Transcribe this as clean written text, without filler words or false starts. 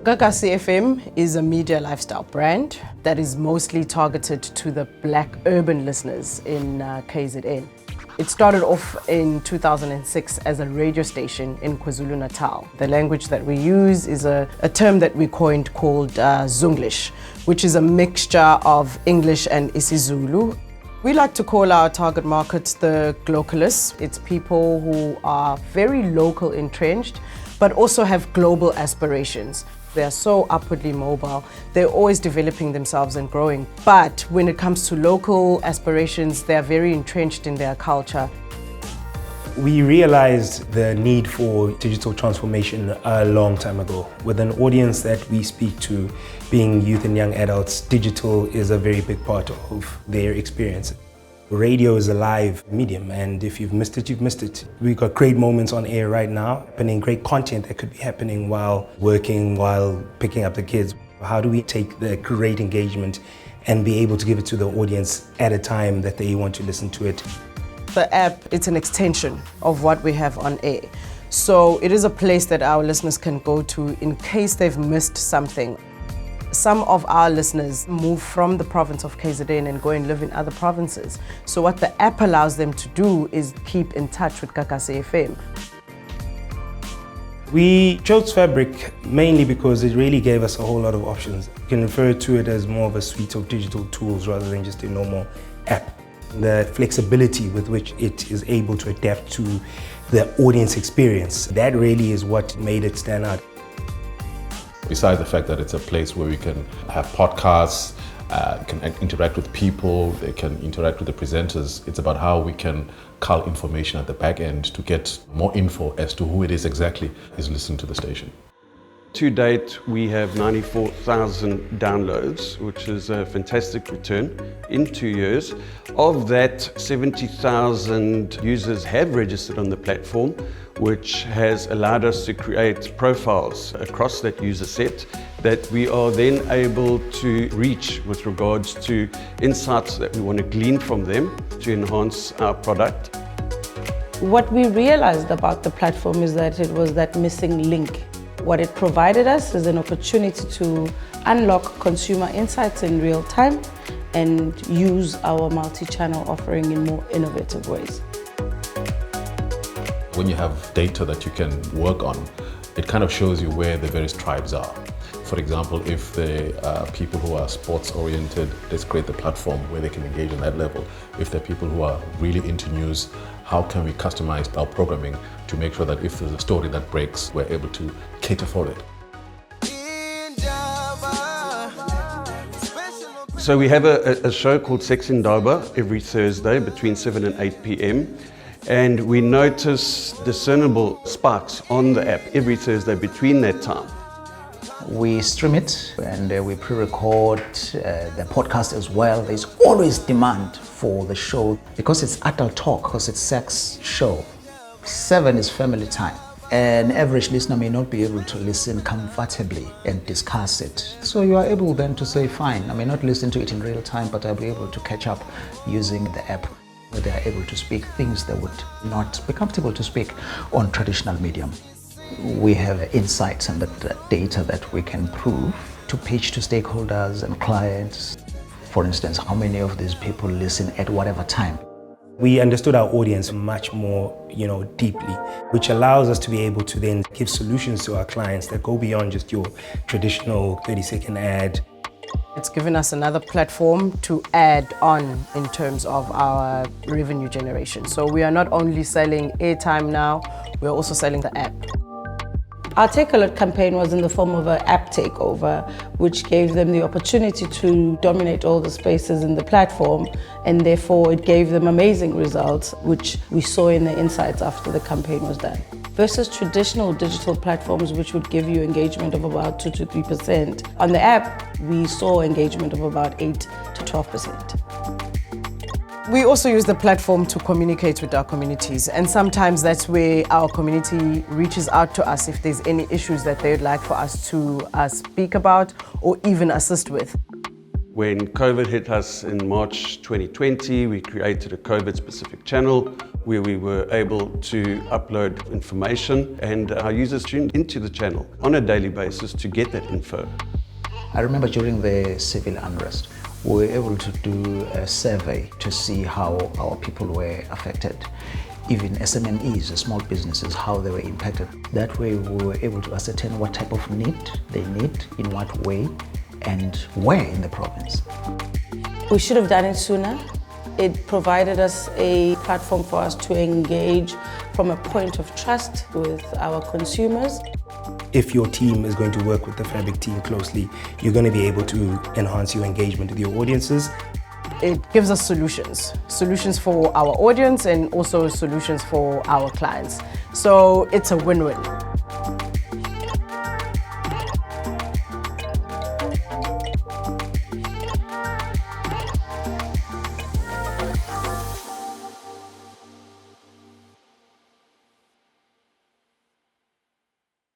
Gagasi FM is a media lifestyle brand that is mostly targeted to the Black urban listeners in KZN. It started off in 2006 as a radio station in KwaZulu-Natal. The language that we use is a term that we coined called Zunglish, which is a mixture of English and isiZulu. We like to call our target market the glocalists. It's people who are very local entrenched, but also have global aspirations. They are so upwardly mobile. They're always developing themselves and growing. But when it comes to local aspirations, they are very entrenched in their culture. We realized the need for digital transformation a long time ago. With an audience that we speak to, being youth and young adults, digital is a very big part of their experience. Radio is a live medium, and if you've missed it, you've missed it. We've got great moments on air right now, happening great content that could be happening while working, while picking up the kids. How do we take the great engagement and be able to give it to the audience at a time that they want to listen to it? The app, it's an extension of what we have on air. So it is a place that our listeners can go to in case they've missed something. Some of our listeners move from the province of KZN and go and live in other provinces. So what the app allows them to do is keep in touch with Gagasi FM. We chose Fabric mainly because it really gave us a whole lot of options. You can refer to it as more of a suite of digital tools rather than just a normal app. The flexibility with which it is able to adapt to the audience experience, that really is what made it stand out. Besides the fact that it's a place where we can have podcasts, can interact with people, they can interact with the presenters, it's about how we can cull information at the back end to get more info as to who it is exactly is listening to the station. To date, we have 94,000 downloads, which is a fantastic return in 2 years. Of that, 70,000 users have registered on the platform, which has allowed us to create profiles across that user set that we are then able to reach with regards to insights that we want to glean from them to enhance our product. What we realized about the platform is that it was that missing link. What it provided us is an opportunity to unlock consumer insights in real time and use our multi-channel offering in more innovative ways. When you have data that you can work on, it kind of shows you where the various tribes are. For example, if there are people who are sports oriented, let's create the platform where they can engage on that level. If there are people who are really into news, how can we customize our programming to make sure that if there's a story that breaks, we're able to cater for it. So we have a show called Sex in Daba every Thursday between 7 and 8 p.m. And we notice discernible spikes on the app every Thursday between that time. We stream it and we pre-record the podcast as well. There's always demand for the show because it's adult talk, because it's sex show. 7 is family time. An average listener may not be able to listen comfortably and discuss it. So you are able then to say, fine, I may not listen to it in real time, but I'll be able to catch up using the app. They are able to speak things that would not be comfortable to speak on traditional medium. We have insights and the data that we can prove to pitch to stakeholders and clients. For instance, how many of these people listen at whatever time. We understood our audience much more, deeply, which allows us to be able to then give solutions to our clients that go beyond just your traditional 30-second ad. It's given us another platform to add on in terms of our revenue generation. So we are not only selling airtime now, we're also selling the app. Our Take Alert campaign was in the form of an app takeover, which gave them the opportunity to dominate all the spaces in the platform, and therefore it gave them amazing results, which we saw in the insights after the campaign was done. Versus traditional digital platforms, which would give you engagement of about 2 to 3%. On the app, we saw engagement of about 8 to 12%. We also use the platform to communicate with our communities, and sometimes that's where our community reaches out to us if there's any issues that they'd like for us to speak about or even assist with. When COVID hit us in March 2020, we created a COVID-specific channel where we were able to upload information, and our users tuned into the channel on a daily basis to get that info. I remember during the civil unrest, we were able to do a survey to see how our people were affected. Even SMMEs, small businesses, how they were impacted. That way we were able to ascertain what type of need they need, in what way, and where in the province. We should have done it sooner. It provided us a platform for us to engage from a point of trust with our consumers. If your team is going to work with the Fabric team closely, you're going to be able to enhance your engagement with your audiences. It gives us solutions for our audience and also solutions for our clients. So it's a win-win.